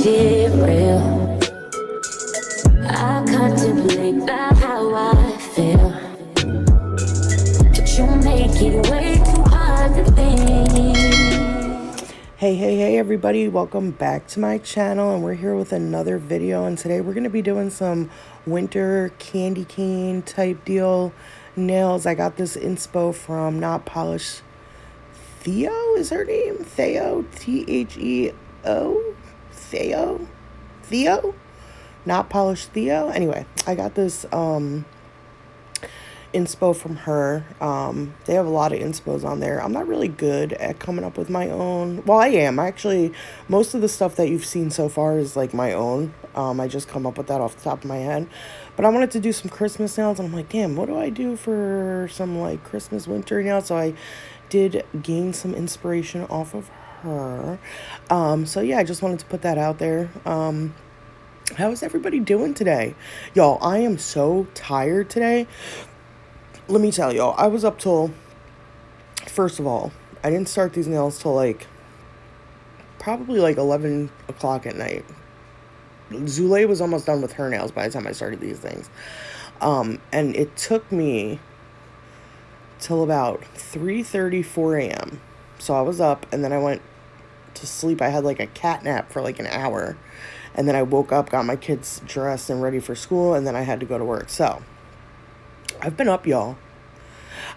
shit real. I contemplate about how I feel, but you make it way too hard to think. Hey everybody, welcome back to my channel, and we're here with another video. And today we're going to be doing some winter candy cane type deal nails. I got this inspo from Not Polished Theo, is her name? Theo, Theo, Theo, Not Polished Theo. Anyway, I got this inspo from her. They have a lot of inspos on there. I'm not really good at coming up with my own. Well, I am actually. Most of the stuff that you've seen so far is like my own. I just come up with that off the top of my head. But I wanted to do some Christmas nails, and I'm like, damn, what do I do for some like Christmas winter nails? So I did gain some inspiration off of her. So yeah, I just wanted to put that out there. How is everybody doing today? Y'all, I am so tired today. Let me tell y'all, I was up till, first of all, I didn't start these nails till like, probably like 11 o'clock at night. Zule was almost done with her nails by the time I started these things. And it took me till about 3:30, 4 a.m. So I was up, and then I went to sleep. I had like a cat nap for like an hour. And then I woke up, got my kids dressed and ready for school, and then I had to go to work. So I've been up, y'all.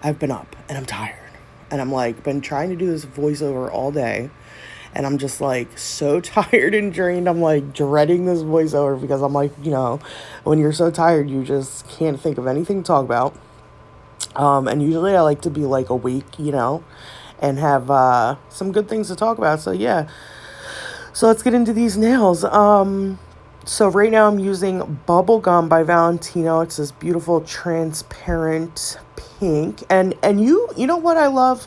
I've been up, and I'm tired. And I'm like, been trying to do this voiceover all day. And I'm just like so tired and drained. I'm like dreading this voiceover because I'm like, you know, when you're so tired, you just can't think of anything to talk about. And usually I like to be like awake, you know, and have some good things to talk about. So yeah. So let's get into these nails. So right now I'm using Bubblegum by Valentino. It's this beautiful transparent pink. And you know what I love?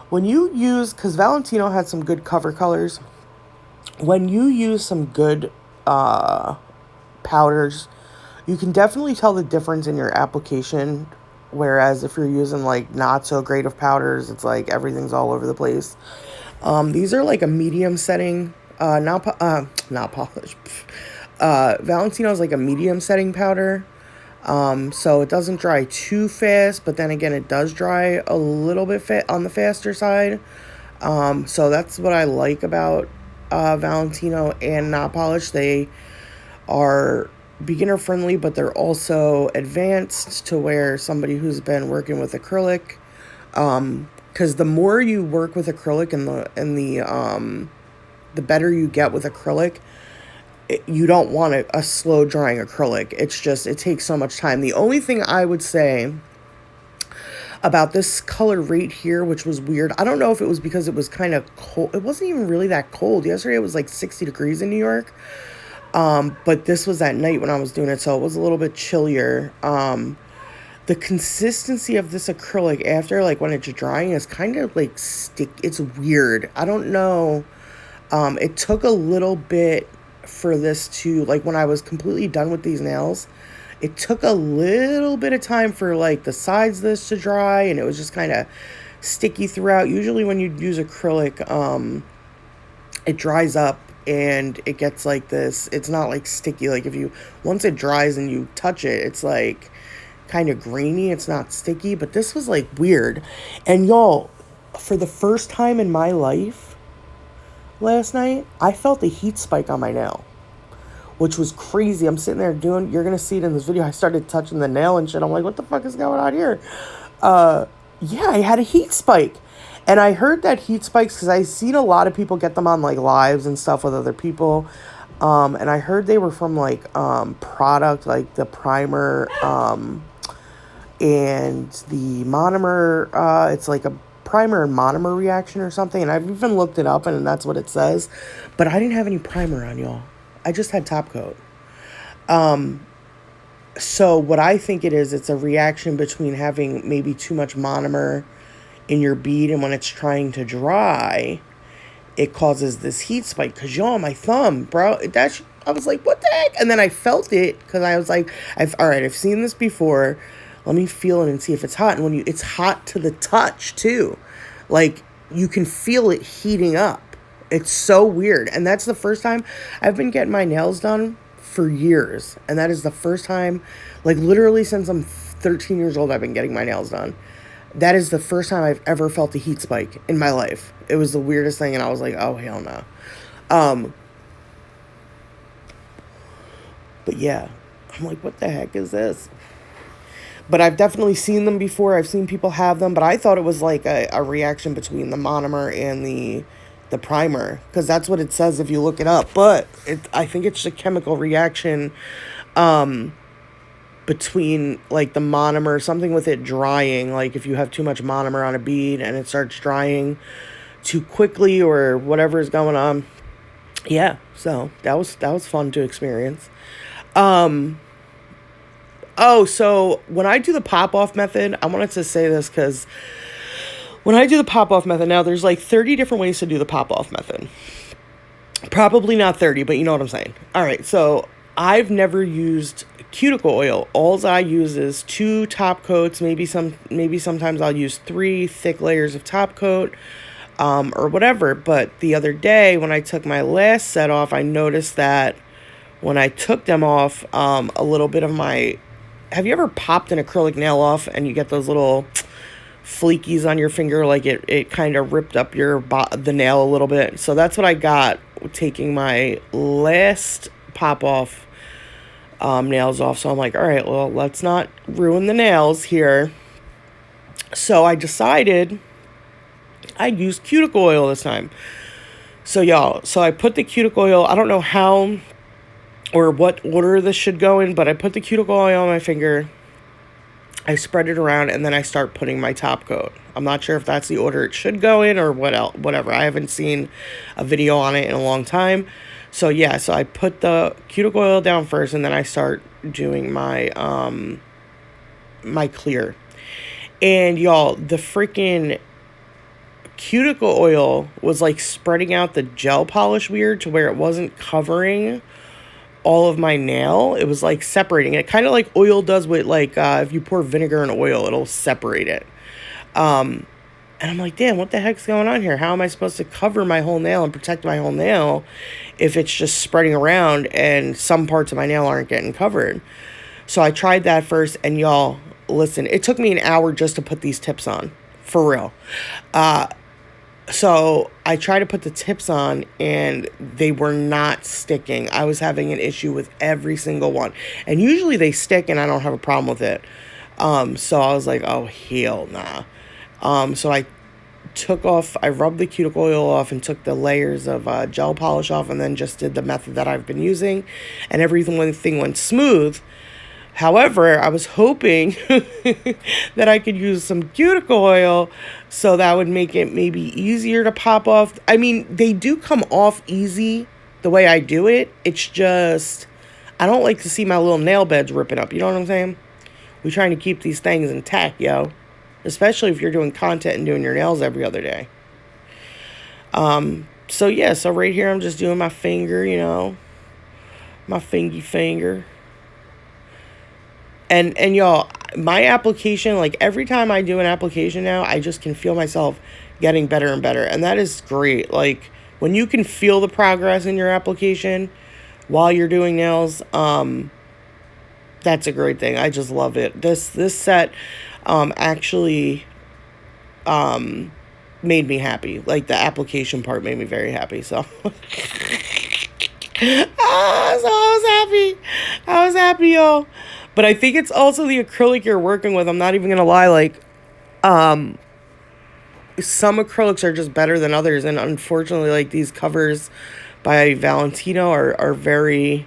When you use, because Valentino had some good cover colors. When you use some good powders, you can definitely tell the difference in your application. Whereas if you're using like not so great of powders, it's like everything's all over the place. These are like a medium setting, not polished. Valentino is like a medium setting powder. So it doesn't dry too fast, but then again, it does dry a little bit on the faster side. So that's what I like about Valentino and Not Polished. They are beginner friendly, but they're also advanced to where somebody who's been working with acrylic, because the more you work with acrylic and the better you get with acrylic, you don't want a slow drying acrylic. It's just, it takes so much time. The only thing I would say about this color right here, which was weird, I don't know if it was because it was kind of cold. It wasn't even really that cold. Yesterday it was like 60 degrees in New York. But this was at night when I was doing it, so it was a little bit chillier. The consistency of this acrylic after, like, when it's drying is kind of like stick. It's weird. I don't know. It took a little bit for this to, like, when I was completely done with these nails, it took a little bit of time for, like, the sides of this to dry, and it was just kind of sticky throughout. Usually when you use acrylic, it dries up and it gets like this. It's not like sticky. Like once it dries and you touch it, it's like kind of grainy. It's not sticky, but this was like weird. And y'all, for the first time in my life last night, I felt a heat spike on my nail, which was crazy. I'm sitting there you're going to see it in this video. I started touching the nail and shit. I'm like, what the fuck is going on here? Yeah, I had a heat spike. And I heard that heat spikes because I've seen a lot of people get them on like lives and stuff with other people. And I heard they were from like product, like the primer and the monomer. It's like a primer and monomer reaction or something. And I've even looked it up, and that's what it says. But I didn't have any primer on, y'all. I just had top coat. So what I think it is, it's a reaction between having maybe too much monomer in your bead, and when it's trying to dry, it causes this heat spike. Because y'all, my thumb, bro, I was like, what the heck? And then I felt it because I was like, I've seen this before. Let me feel it and see if it's hot. And it's hot to the touch too. Like, you can feel it heating up. It's so weird. And that's the first time I've been getting my nails done for years. And that is the first time, like literally since I'm 13 years old, I've been getting my nails done. That is the first time I've ever felt a heat spike in my life. It was the weirdest thing. And I was like, oh, hell no. But yeah, I'm like, what the heck is this? But I've definitely seen them before. I've seen people have them, but I thought it was like a reaction between the monomer and the primer, because that's what it says if you look it up. But I think it's a chemical reaction between like the monomer, something with it drying. Like if you have too much monomer on a bead and it starts drying too quickly or whatever is going on. Yeah, so that was fun to experience. Oh, so when I do the pop-off method, I wanted to say this because when I do the pop-off method, now there's like 30 different ways to do the pop-off method. Probably not 30, but you know what I'm saying. All right, so I've never used cuticle oil. All I use is 2 top coats, maybe sometimes I'll use 3 thick layers of top coat, or whatever. But the other day when I took my last set off, I noticed that when I took them off, a little bit of my... Have you ever popped an acrylic nail off and you get those little fleekies on your finger, like it kind of ripped up the nail a little bit? So that's what I got taking my last pop off nails off. So I'm like, all right, well, let's not ruin the nails here. So I decided I'd use cuticle oil this time. So y'all, I put the cuticle oil, I don't know how or what order this should go in, but I put the cuticle oil on my finger, I spread it around, and then I start putting my top coat. I'm not sure if that's the order it should go in or whatever. I haven't seen a video on it in a long time. So yeah, so I put the cuticle oil down first, and then I start doing my my clear. And y'all, the freaking cuticle oil was like spreading out the gel polish weird to where it wasn't covering all of my nail. It was like separating it, kind of like oil does with like if you pour vinegar in oil, it'll separate it. And I'm like, damn, what the heck's going on here? How am I supposed to cover my whole nail and protect my whole nail if it's just spreading around and some parts of my nail aren't getting covered? So I tried that first, and y'all, listen, it took me an hour just to put these tips on, for real. So I tried to put the tips on, and they were not sticking. I was having an issue with every single one. And usually they stick, and I don't have a problem with it. So I was like, oh, hell nah. So I rubbed the cuticle oil off and took the layers of gel polish off, and then just did the method that I've been using. And everything went smooth. However, I was hoping that I could use some cuticle oil so that would make it maybe easier to pop off. I mean, they do come off easy the way I do it. It's just, I don't like to see my little nail beds ripping up. You know what I'm saying? We're trying to keep these things intact, yo. Especially if you're doing content and doing your nails every other day. So yeah, so right here I'm just doing my finger, you know. My finger. And y'all, my application, like every time I do an application now, I just can feel myself getting better and better. And that is great. Like when you can feel the progress in your application while you're doing nails, that's a great thing. I just love it. This set actually made me happy. Like the application part made me very happy. So I was happy, y'all. But I think it's also the acrylic you're working with. I'm not even going to lie. Like, some acrylics are just better than others. And unfortunately, like these covers by Valentino are very,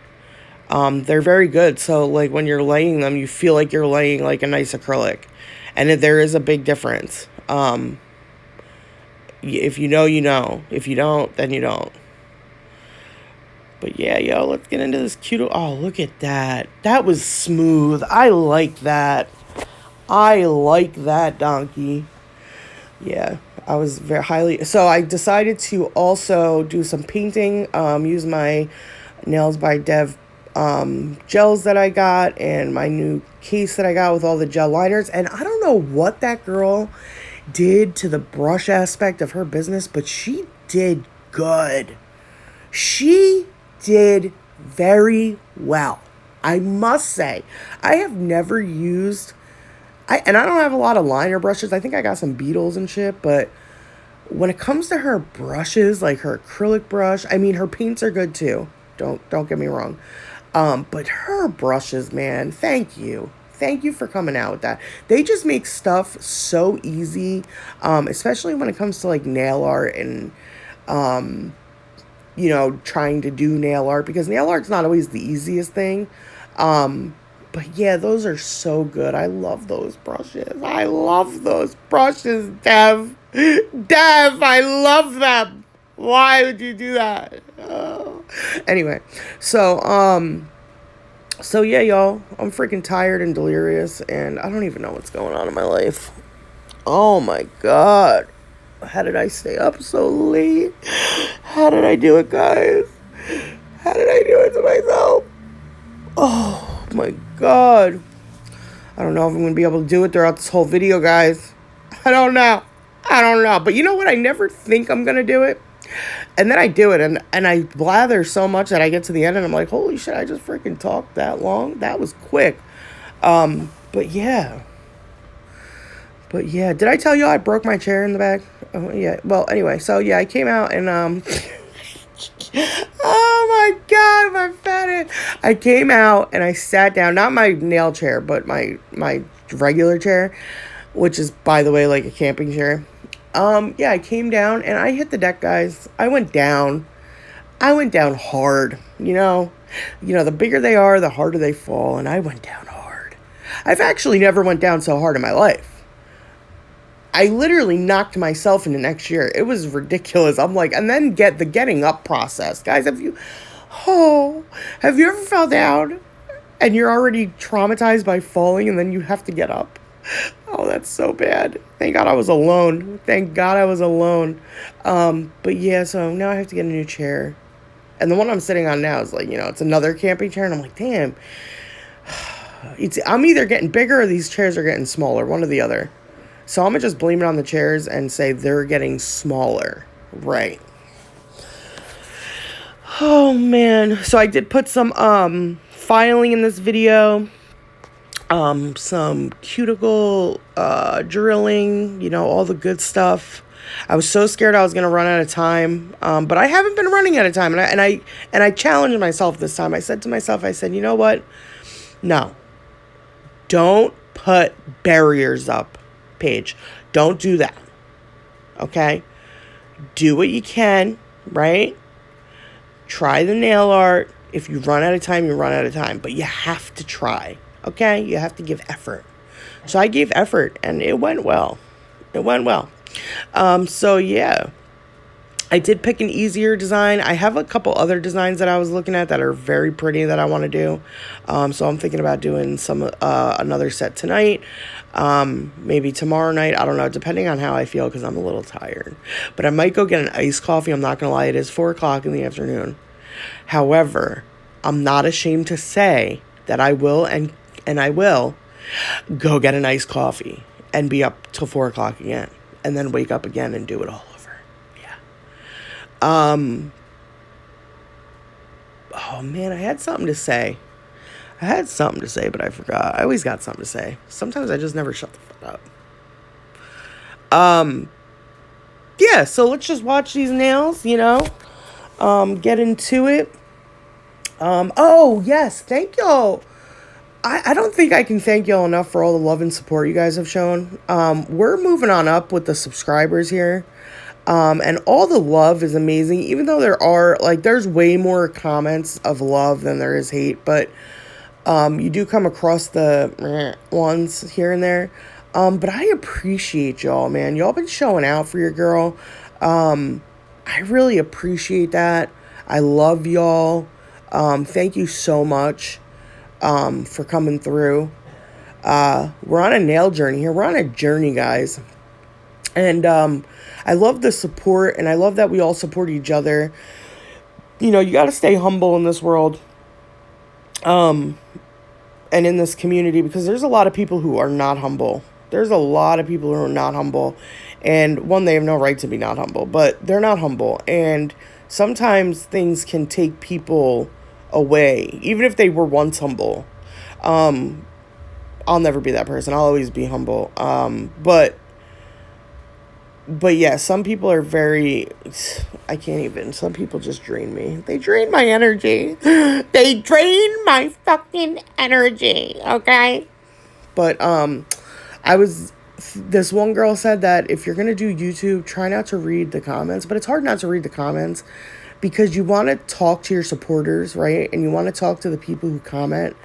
they're very good. So like when you're laying them, you feel like you're laying like a nice acrylic. And there is a big difference. If you know, you know. If you don't, then you don't. But yeah, yo, let's get into this cute... Oh, look at that. That was smooth. I like that. I like that, donkey. Yeah, I was very highly... So I decided to also do some painting. Use my Nails by Dev gels that I got. And my new case that I got with all the gel liners. And I don't know what that girl did to the brush aspect of her business. But she did good. She did very well. I must say, I have never used, and I don't have a lot of liner brushes. I think I got some Beetles and shit, but when it comes to her brushes, like her acrylic brush, I mean, her paints are good too. Don't get me wrong. But her brushes, man, thank you. Thank you for coming out with that. They just make stuff so easy, especially when it comes to like nail art and, trying to do nail art, because nail art's not always the easiest thing. But yeah, those are so good. I love those brushes. I love those brushes, Dev. Dev, I love them. Why would you do that? Oh. Anyway, so yeah, y'all, I'm freaking tired and delirious, and I don't even know what's going on in my life. Oh my God. How did I stay up so late? How did I do it, guys? How did I do it to myself? Oh my God. I don't know if I'm going to be able to do it throughout this whole video, guys. I don't know. But you know what? I never think I'm going to do it. And then I do it, and I blather so much that I get to the end, and I'm like, holy shit, I just freaking talked that long? That was quick. But yeah. Did I tell you I broke my chair in the back? Oh, yeah. Well, anyway, so yeah, I came out and, oh my God, my fat. I came out and I sat down, not my nail chair, but my regular chair, which is, by the way, like a camping chair. Yeah, I came down and I hit the deck, guys. I went down hard, you know, the bigger they are, the harder they fall. And I went down hard. I've actually never went down so hard in my life. I literally knocked myself into next year. It was ridiculous. I'm like, and then the getting up process. Guys, have you ever fell down and you're already traumatized by falling and then you have to get up? Oh, that's so bad. Thank God I was alone. But yeah, so now I have to get a new chair. And the one I'm sitting on now is like, it's another camping chair. And I'm like, damn. I'm either getting bigger or these chairs are getting smaller. One or the other. So I'm going to just blame it on the chairs and say they're getting smaller. Right. Oh, man. So I did put some filing in this video. Some cuticle drilling, all the good stuff. I was so scared I was going to run out of time. But I haven't been running out of time. And I challenged myself this time. I said to myself, you know what? No. Don't put barriers up. Paige, don't do that. Okay? Do what you can, right? Try the nail art. If you run out of time, you run out of time. But you have to try. Okay? You have to give effort. So I gave effort, and it went well. So yeah. I did pick an easier design. I have a couple other designs that I was looking at that are very pretty that I want to do. So I'm thinking about doing another set tonight. Maybe tomorrow night. I don't know, depending on how I feel, because I'm a little tired. But I might go get an iced coffee. I'm not going to lie. It is 4 o'clock in the afternoon. However, I'm not ashamed to say that I will, and I will go get an iced coffee and be up till 4 o'clock again. And then wake up again and do it all over. Oh man, I had something to say, but I forgot. I always got something to say. Sometimes I just never shut the fuck up. Yeah, so let's just watch these nails, get into it. Oh yes, thank y'all. I don't think I can thank y'all enough for all the love and support you guys have shown. We're moving on up with the subscribers here. And all the love is amazing, even though there's way more comments of love than there is hate, but, you do come across the ones here and there. But I appreciate y'all, man. Y'all been showing out for your girl. I really appreciate that. I love y'all. Thank you so much, for coming through. We're on a nail journey here. We're on a journey, guys. And, I love the support, and I love that we all support each other. You got to stay humble in this world, and in this community, because there's a lot of people who are not humble. And one, they have no right to be not humble, but they're not humble. And sometimes things can take people away, even if they were once humble. I'll never be that person. I'll always be humble. But yeah, some people are very, I can't even, some people just drain me. They drain my energy. They drain my fucking energy, okay? But, this one girl said that if you're going to do YouTube, try not to read the comments. But it's hard not to read the comments because you want to talk to your supporters, right? And you want to talk to the people who comment.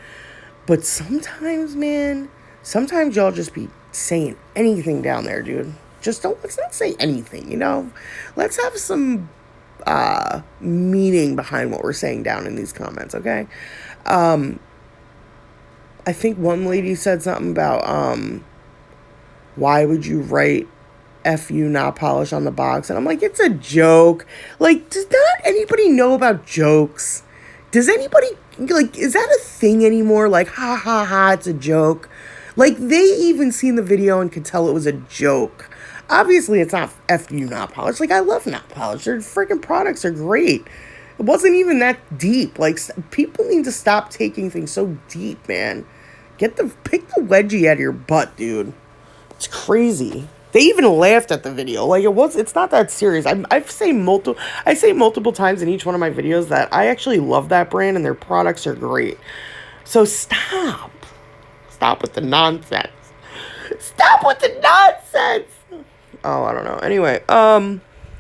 But sometimes, man, sometimes y'all just be saying anything down there, dude. Let's not say anything, you know? Let's have some meaning behind what we're saying down in these comments, okay? I think one lady said something about, why would you write FU not polished on the box? And I'm like, it's a joke. Like, does not anybody know about jokes? Does anybody, like, is that a thing anymore? Like, ha ha ha, it's a joke. Like, they even seen the video and could tell it was a joke. Obviously, it's not FU not polished. Like, I love not polished. Their freaking products are great. It wasn't even that deep. Like, people need to stop taking things so deep, man. Pick the wedgie out of your butt, dude. It's crazy. They even laughed at the video. Like, it's not that serious. I say multiple times in each one of my videos that I actually love that brand and their products are great. So stop with the nonsense. Stop with the nonsense. Oh, I don't know. Anyway,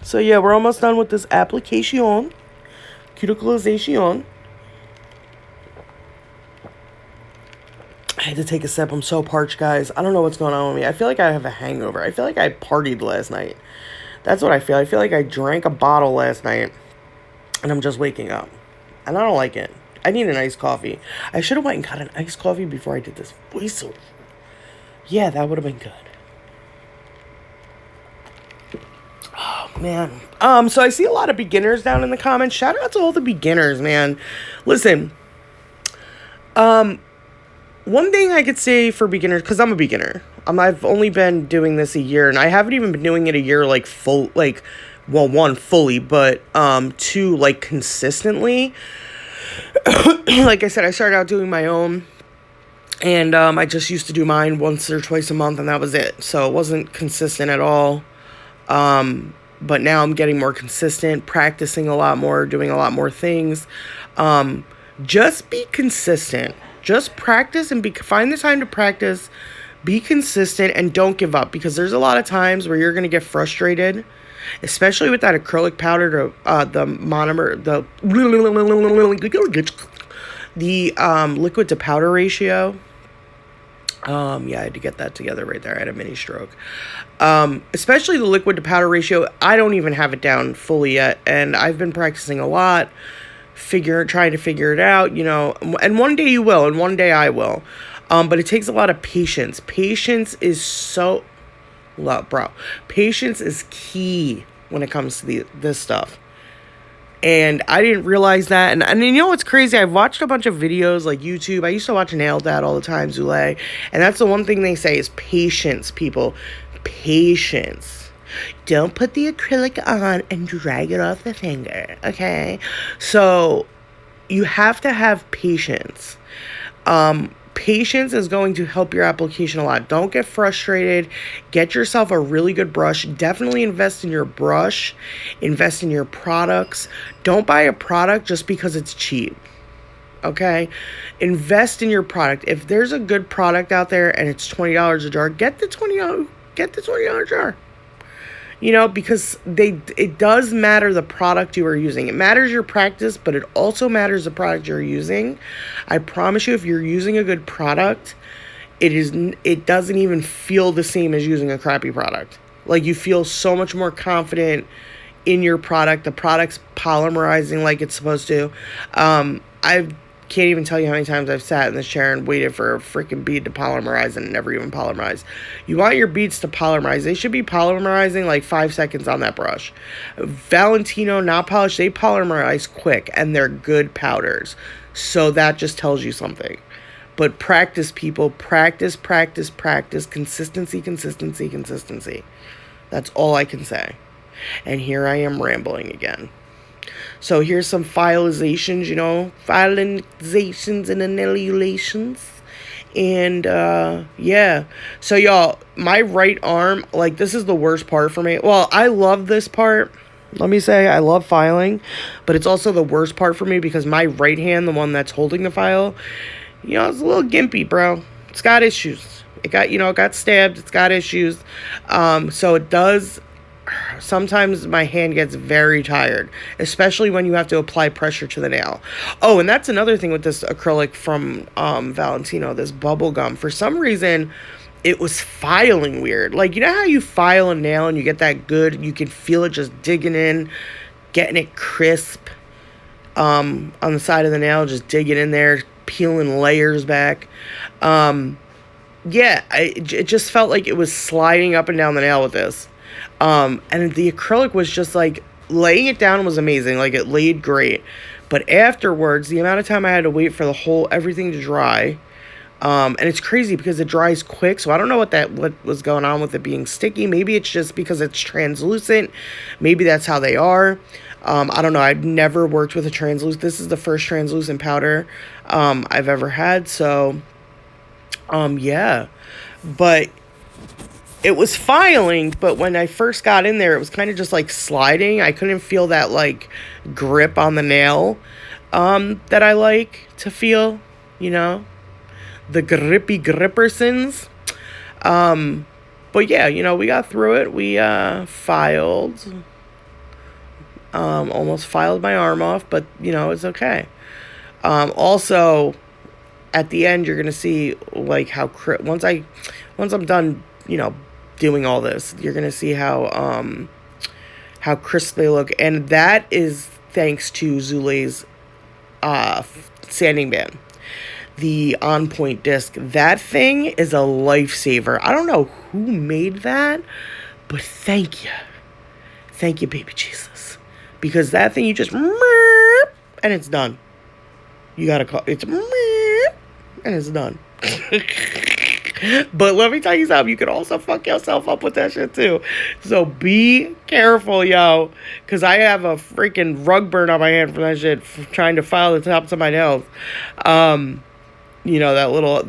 so yeah, we're almost done with this application. Cuticalization. I had to take a sip. I'm so parched, guys. I don't know what's going on with me. I feel like I have a hangover. I feel like I partied last night. That's what I feel. I feel like I drank a bottle last night, and I'm just waking up. And I don't like it. I need an iced coffee. I should have went and got an iced coffee before I did this voiceover. Yeah, that would have been good. Oh, man. So I see a lot of beginners down in the comments. Shout out to all the beginners, man. Listen. One thing I could say for beginners, because I'm a beginner. I've only been doing this a year, and I haven't even been doing it a year, like, one, fully, but, two, like, consistently. Like I said, I started out doing my own, and, I just used to do mine once or twice a month, and that was it. So it wasn't consistent at all. But now I'm getting more consistent, practicing a lot more, doing a lot more things. Just be consistent. Just practice and find the time to practice, be consistent, and don't give up, because there's a lot of times where you're going to get frustrated, especially with that acrylic powder to the monomer, the liquid to powder ratio. Yeah, I had to get that together right there. I had a mini stroke. Especially the liquid to powder ratio. I don't even have it down fully yet, and I've been practicing a lot. Trying to figure it out, you know, and one day you will, and one day I will. But it takes a lot of patience. Patience is patience is key when it comes to this stuff. And I didn't realize that. And you know what's crazy? I've watched a bunch of videos like YouTube. I used to watch NAILZ all the time, Zule. And that's the one thing they say is patience, people. Patience. Don't put the acrylic on and drag it off the finger, okay? So you have to have patience. Patience is going to help your application a lot. Don't get frustrated. Get yourself a really good brush. Definitely invest in your brush. Invest in your products. Don't buy a product just because it's cheap. Okay? Invest in your product. If there's a good product out there and it's $20 a jar, get the $20 jar. You know, because it does matter the product you are using. It matters your practice, but it also matters the product you're using. I promise you, if you're using a good product, it doesn't even feel the same as using a crappy product. Like, you feel so much more confident in your product. The product's polymerizing like it's supposed to. I can't even tell you how many times I've sat in this chair and waited for a freaking bead to polymerize and it never even polymerized. You want your beads to polymerize. They should be polymerizing like 5 seconds on that brush. Valentino, not polished, they polymerize quick, and they're good powders. So that just tells you something. But practice, people. Practice. Consistency. That's all I can say. And here I am rambling again. So here's some finalizations, finalizations and annihilations. And yeah. So y'all, my right arm, like, this is the worst part for me. Well, I love this part. Let me say I love filing, but it's also the worst part for me because my right hand, the one that's holding the file, it's a little gimpy, bro. It's got issues. It got stabbed. It's got issues. So it does. Sometimes my hand gets very tired, especially when you have to apply pressure to the nail. Oh, and that's another thing with this acrylic from Valentino, this bubble gum. For some reason, it was filing weird. Like, how you file a nail and you get that good, you can feel it just digging in, getting it crisp on the side of the nail, just digging in there, peeling layers back. Yeah, it just felt like it was sliding up and down the nail with this. And the acrylic was just like, laying it down was amazing. Like, it laid great. But afterwards, the amount of time I had to wait for everything to dry, and it's crazy because it dries quick. So I don't know what was going on with it being sticky. Maybe it's just because it's translucent. Maybe that's how they are. I don't know. I've never worked with a translucent. This is the first translucent powder, I've ever had. So, yeah, but it was filing, but when I first got in there, it was kind of just like sliding. I couldn't feel that like grip on the nail that I like to feel, the grippy grippersons. But yeah, we got through it. We filed, almost filed my arm off, but it's okay. Also, at the end, you're gonna see like how once I'm done, doing all this, you're gonna see how crisp they look, and that is thanks to Zule's sanding band, the On Point disc. That thing is a lifesaver. I don't know who made that, but thank you, baby Jesus, because that thing, you just and it's done. You gotta call it's and it's done. But let me tell you something, you can also fuck yourself up with that shit too. So be careful, yo. Because I have a freaking rug burn on my hand from that shit, trying to file the tops of my nails. The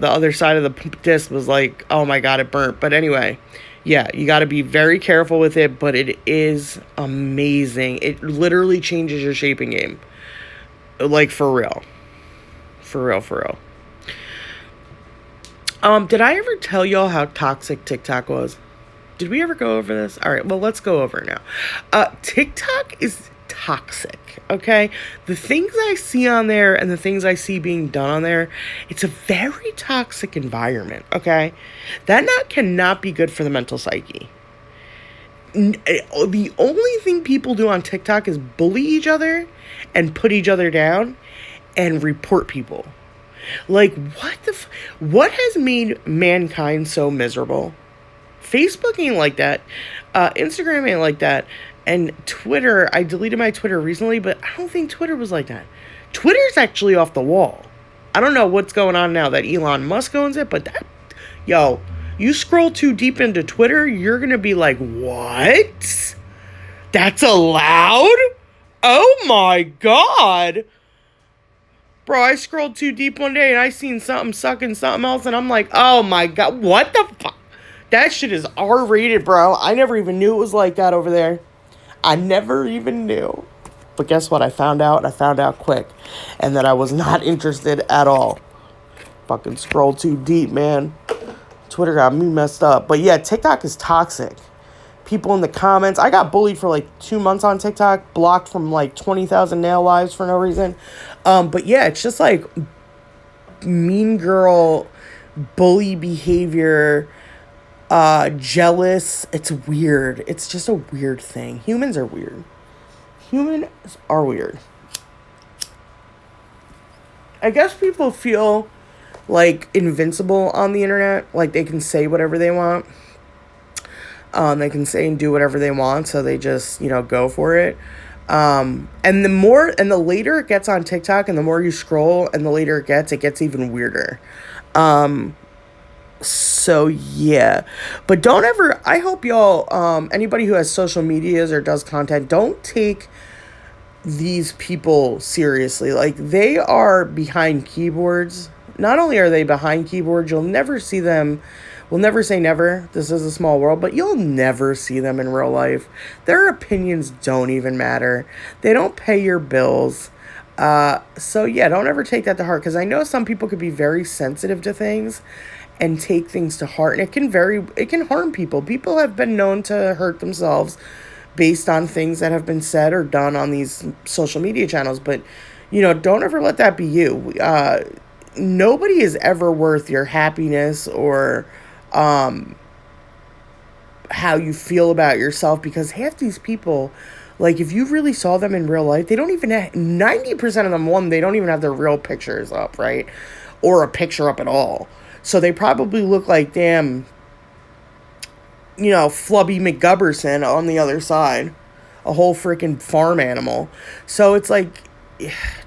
other side of the disc was like, oh my God, it burnt. But anyway, yeah, you got to be very careful with it, but it is amazing. It literally changes your shaping game. Like, for real. For real. Did I ever tell y'all how toxic TikTok was? Did we ever go over this? All right, well, let's go over it now. TikTok is toxic, okay? The things I see on there and the things I see being done on there, it's a very toxic environment, okay? That cannot be good for the mental psyche. The only thing people do on TikTok is bully each other and put each other down and report people. Like, what has made mankind so miserable? Facebook ain't like that. Instagram ain't like that. And Twitter, I deleted my Twitter recently, but I don't think Twitter was like that. Twitter's actually off the wall. I don't know what's going on now that Elon Musk owns it, but you scroll too deep into Twitter, you're going to be like, what? That's allowed? Oh my God. Bro, I scrolled too deep one day and I seen something sucking something else and I'm like, oh my God, what the fuck? That shit is R-rated, bro. I never even knew it was like that over there. I never even knew. But guess what? I found out quick. And that I was not interested at all. Fucking scroll too deep, man. Twitter got me messed up. But yeah, TikTok is toxic. People in the comments. I got bullied for like 2 months on TikTok. Blocked from like 20,000 nail lives for no reason. But yeah, it's just like mean girl, bully behavior, jealous. It's weird. It's just a weird thing. Humans are weird. I guess people feel like invincible on the internet. Like they can say whatever they want. They can say and do whatever they want. So they just, go for it. And the later it gets on TikTok and the more you scroll and the later it gets even weirder. So yeah, but don't ever, I hope y'all, anybody who has social medias or does content, don't take these people seriously. Like, they are behind keyboards. Not only are they behind keyboards, you'll never see them. We'll never say never. This is a small world, but you'll never see them in real life. Their opinions don't even matter. They don't pay your bills. So yeah, don't ever take that to heart, because I know some people could be very sensitive to things and take things to heart, and it can harm people. People have been known to hurt themselves based on things that have been said or done on these social media channels. But, don't ever let that be you. Nobody is ever worth your happiness or how you feel about yourself, because half these people, like, if you really saw them in real life, they don't even have, 90% of them, one, they don't even have their real pictures up, right? Or a picture up at all. So they probably look like damn, Flubby McGubberson on the other side. A whole freaking farm animal. So it's like,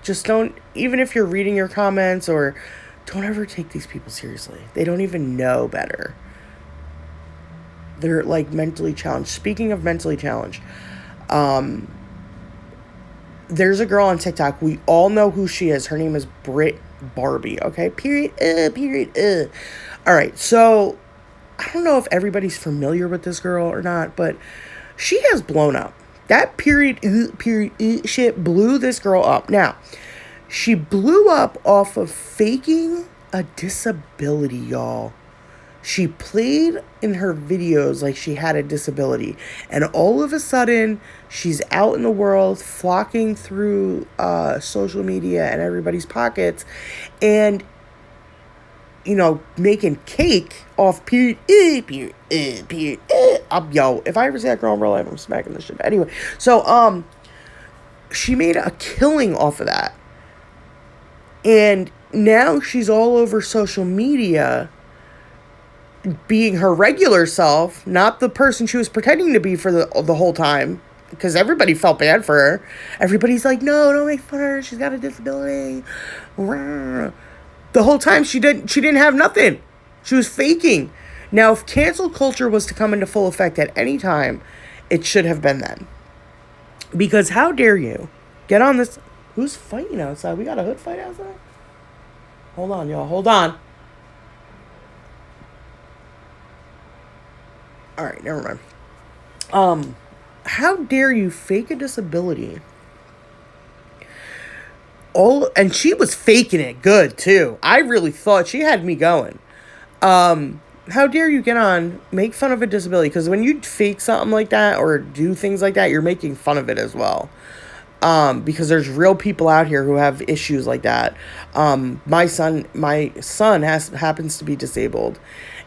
just don't, even if you're reading your comments, or don't ever take these people seriously. They don't even know better. They're like mentally challenged. Speaking of mentally challenged, there's a girl on TikTok. We all know who she is. Her name is Britt Barbie. Okay, period. All right, so I don't know if everybody's familiar with this girl or not, but she has blown up. That period shit blew this girl up. Now, she blew up off of faking a disability, y'all. She played in her videos like she had a disability. And all of a sudden, she's out in the world, flocking through social media and everybody's pockets. And, making cake off period. Yo, if I ever see that girl in real life, I'm smacking this shit. Anyway, so, she made a killing off of that. And now she's all over social media, being her regular self, not the person she was pretending to be for the whole time, because everybody felt bad for her. Everybody's like, no, don't make fun of her. She's got a disability. The whole time she didn't have nothing. She was faking. Now, if cancel culture was to come into full effect at any time, it should have been then. Because how dare you get on this? Who's fighting outside? We got a hood fight outside? Hold on, y'all. Hold on. All right, never mind. How dare you fake a disability? And she was faking it good too. I really thought she had me going. How dare you get on, make fun of a disability? Because when you fake something like that or do things like that, you're making fun of it as well. Because there's real people out here who have issues like that. My son happens to be disabled,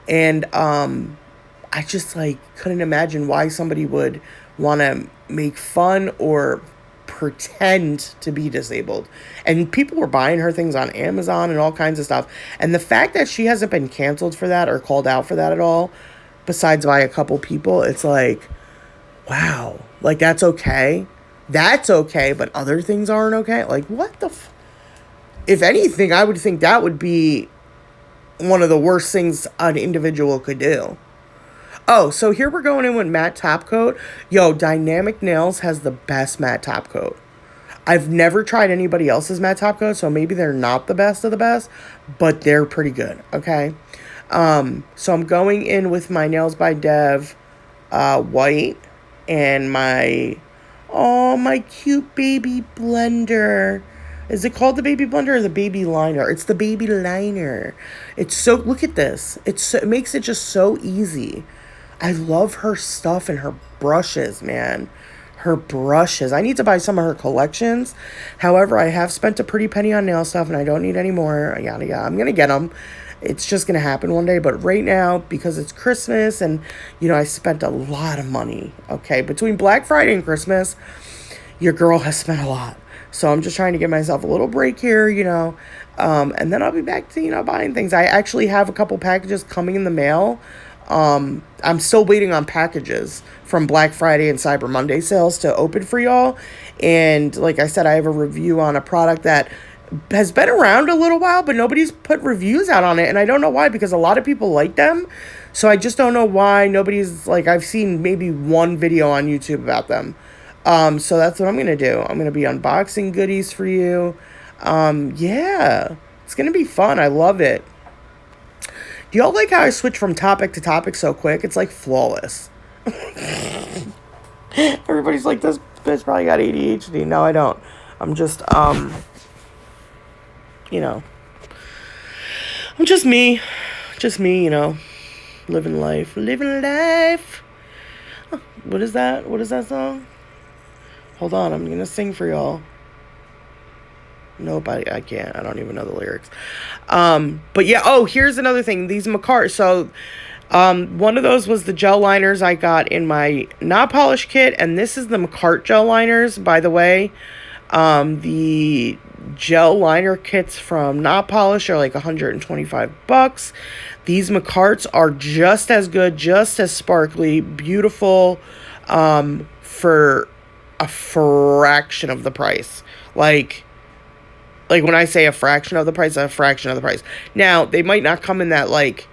and I just couldn't imagine why somebody would want to make fun or pretend to be disabled. And people were buying her things on Amazon and all kinds of stuff. And the fact that she hasn't been canceled for that or called out for that at all, besides by a couple people, it's like, wow, that's okay. That's okay, but other things aren't okay. What the if anything, I would think that would be one of the worst things an individual could do. Oh, so here we're going in with matte top coat. Yo, Dynamic Nails has the best matte top coat. I've never tried anybody else's matte top coat, so maybe they're not the best of the best, but they're pretty good, okay? So I'm going in with my Nails by Dev white and my cute baby blender. Is it called the baby blender or the baby liner? It's the baby liner. It's so, look at this. It makes it just so easy. I love her stuff and her brushes, man. Her brushes. I need to buy some of her collections. However, I have spent a pretty penny on nail stuff and I don't need any more. Yada yada. I'm going to get them. It's just going to happen one day. But right now, because it's Christmas and, I spent a lot of money. Okay. Between Black Friday and Christmas, your girl has spent a lot. So I'm just trying to give myself a little break here, and then I'll be back to, buying things. I actually have a couple packages coming in the mail. I'm still waiting on packages from Black Friday and Cyber Monday sales to open for y'all. And like I said, I have a review on a product that has been around a little while, but nobody's put reviews out on it. And I don't know why, because a lot of people like them. So I just don't know why nobody's like, I've seen maybe one video on YouTube about them. So that's what I'm going to do. I'm going to be unboxing goodies for you. Yeah, it's going to be fun. I love it. Do y'all like how I switch from topic to topic so quick? It's like flawless. Everybody's like, this bitch probably got ADHD. No, I don't. I'm just, you know, I'm just me. Just me, you know, living life. Living life. Oh, what is that? What is that song? Hold on, I'm going to sing for y'all. Nope, I can't. I don't even know the lyrics. But yeah, oh, here's another thing. These MAKARTT. So, one of those was the gel liners I got in my not polish kit, and this is the MAKARTT gel liners, by the way. The gel liner kits from not polish are like $125. These MAKARTTs are just as good, just as sparkly, beautiful, for a fraction of the price. Like when I say a fraction of the price, a fraction of the price. Now, they might not come in that, like,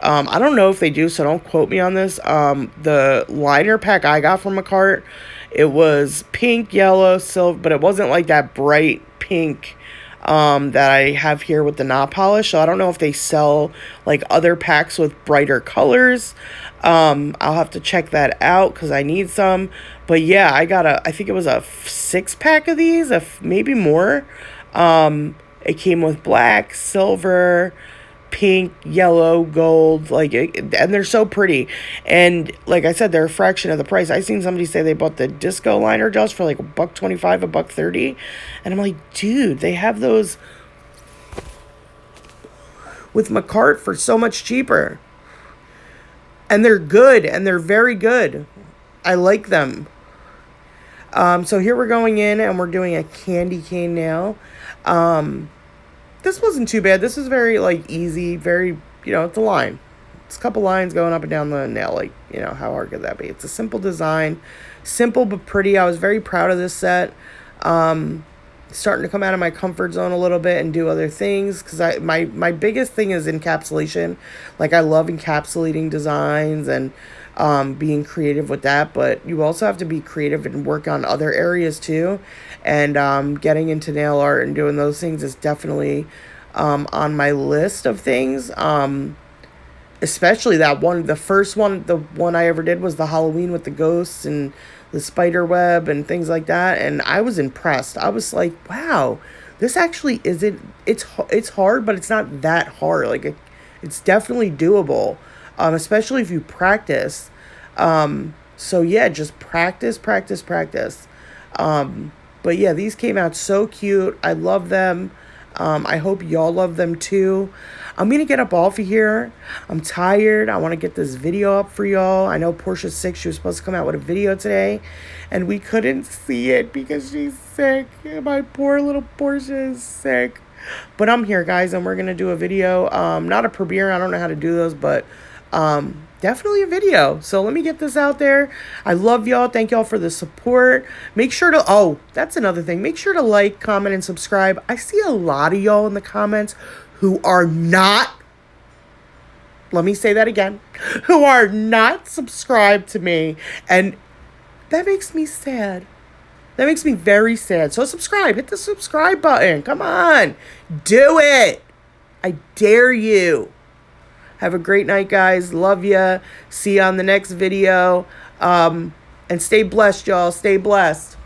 I don't know if they do, so don't quote me on this. The liner pack I got from MAKARTT, it was pink, yellow, silver, but it wasn't like that bright pink that I have here with the not polish. So I don't know if they sell like other packs with brighter colors. I'll have to check that out because I need some. But yeah, I think it was a 6-pack of these, maybe more. It came with black, silver, pink, yellow, gold, and they're so pretty. And like I said, they're a fraction of the price. I seen somebody say they bought the disco liner gels for like $1.25, $1.30, and I'm like, dude, they have those with MAKARTT for so much cheaper, and they're good, and they're very good. I like them. So here we're going in, and we're doing a candy cane nail. This wasn't too bad. This is very, like, easy, very, it's a line. It's a couple lines going up and down the nail. Like, how hard could that be? It's a simple design. Simple but pretty. I was very proud of this set. Starting to come out of my comfort zone a little bit and do other things. Because my biggest thing is encapsulation. Like, I love encapsulating designs and being creative with that. But you also have to be creative and work on other areas, too. And getting into nail art and doing those things is definitely on my list of things. Especially that one, the first one, the one I ever did was the Halloween with the ghosts and the spider web and things like that. And I was impressed. I was like, wow, this actually isn't, it's hard, but it's not that hard. Like, it's definitely doable, especially if you practice. So yeah, just practice. But yeah, these came out so cute. I love them. I hope y'all love them too. I'm going to get up off of here. I'm tired. I want to get this video up for y'all. I know Portia's sick. She was supposed to come out with a video today, and we couldn't see it because she's sick. My poor little Portia is sick. But I'm here, guys, and we're going to do a video. Not a premiere. I don't know how to do those, but definitely a video. So let me get this out there. I love y'all. Thank y'all for the support. Make sure to, oh, that's another thing. Make sure to like, comment, and subscribe. I see a lot of y'all in the comments who are not, let me say that again, who are not subscribed to me. And that makes me sad. That makes me very sad. So subscribe. Hit the subscribe button. Come on. Do it. I dare you. Have a great night, guys. Love ya. See you on the next video. And stay blessed, y'all. Stay blessed.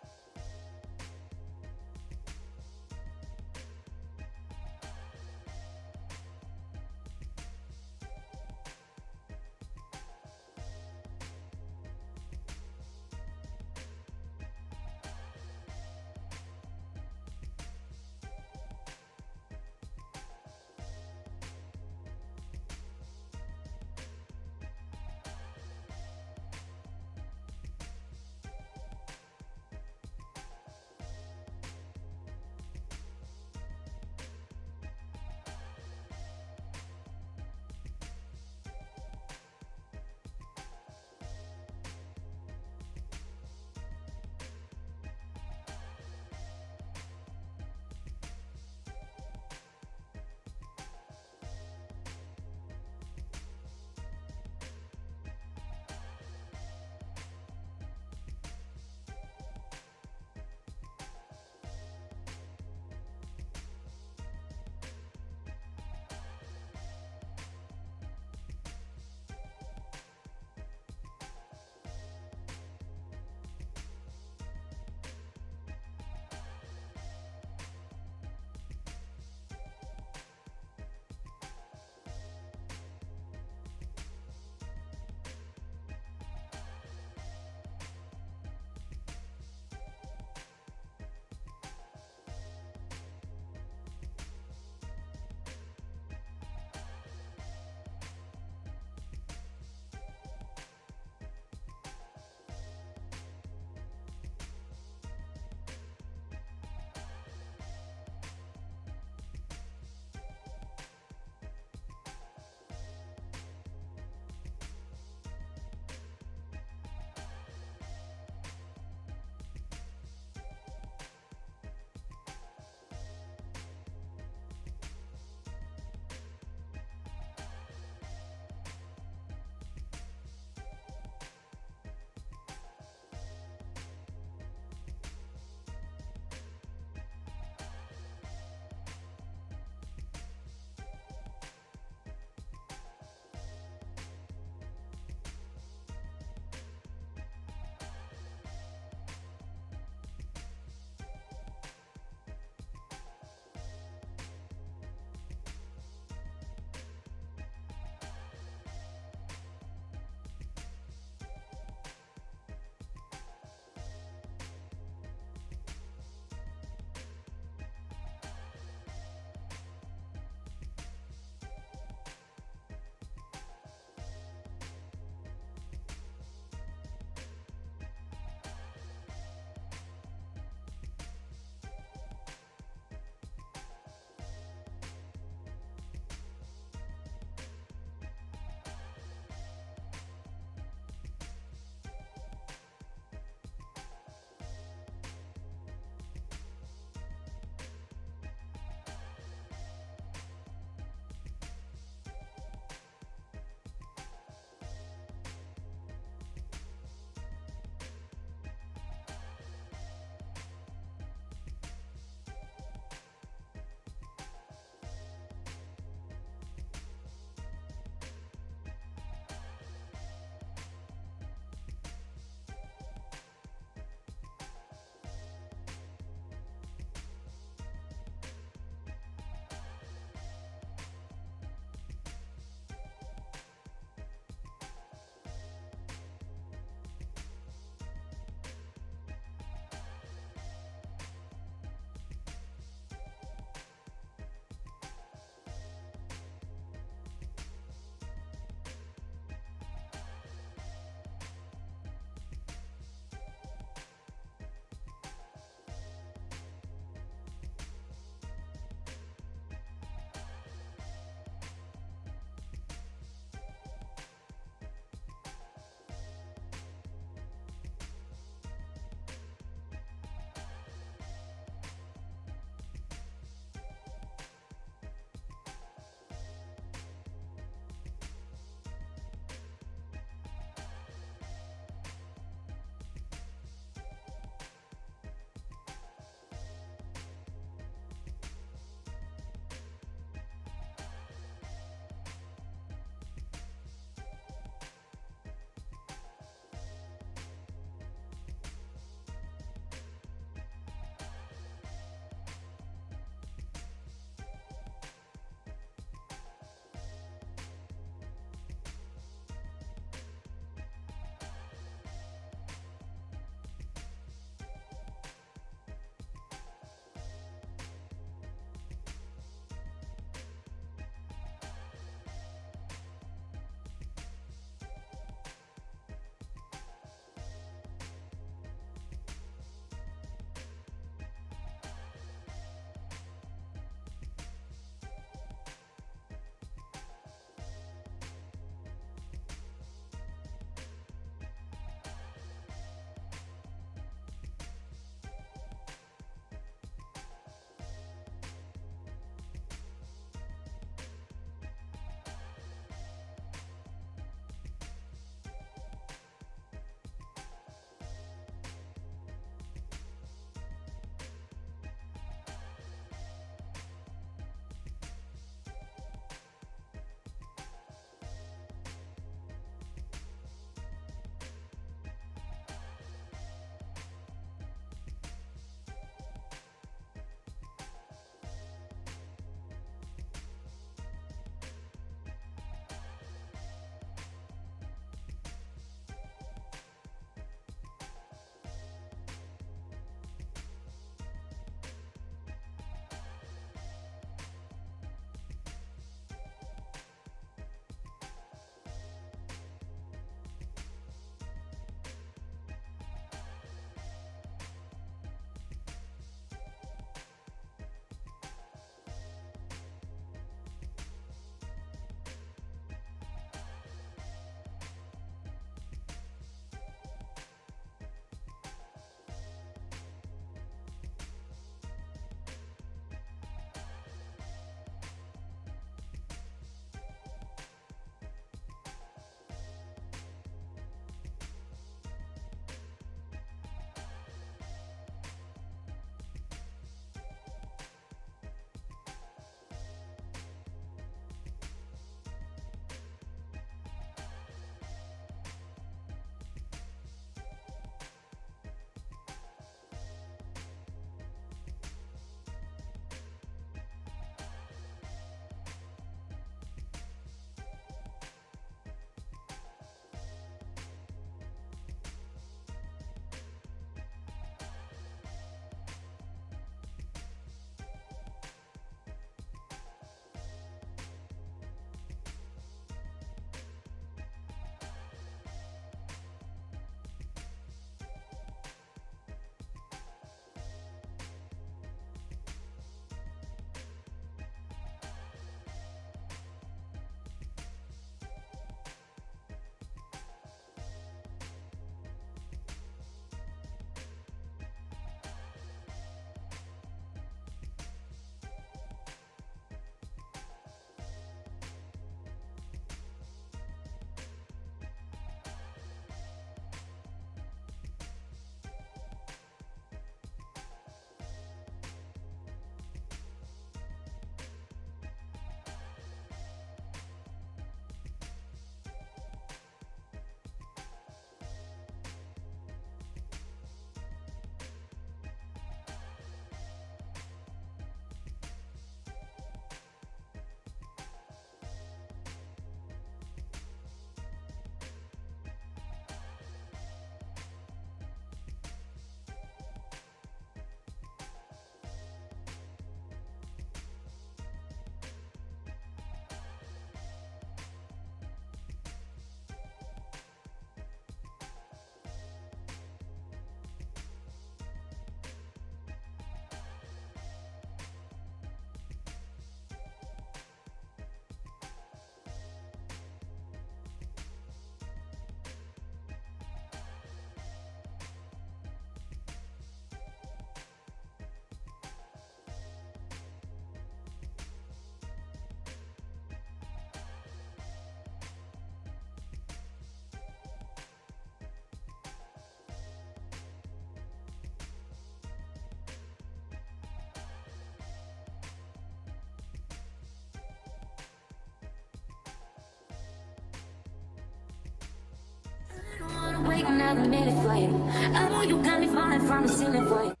wait another minute for you. I know you got me falling from the ceiling for you.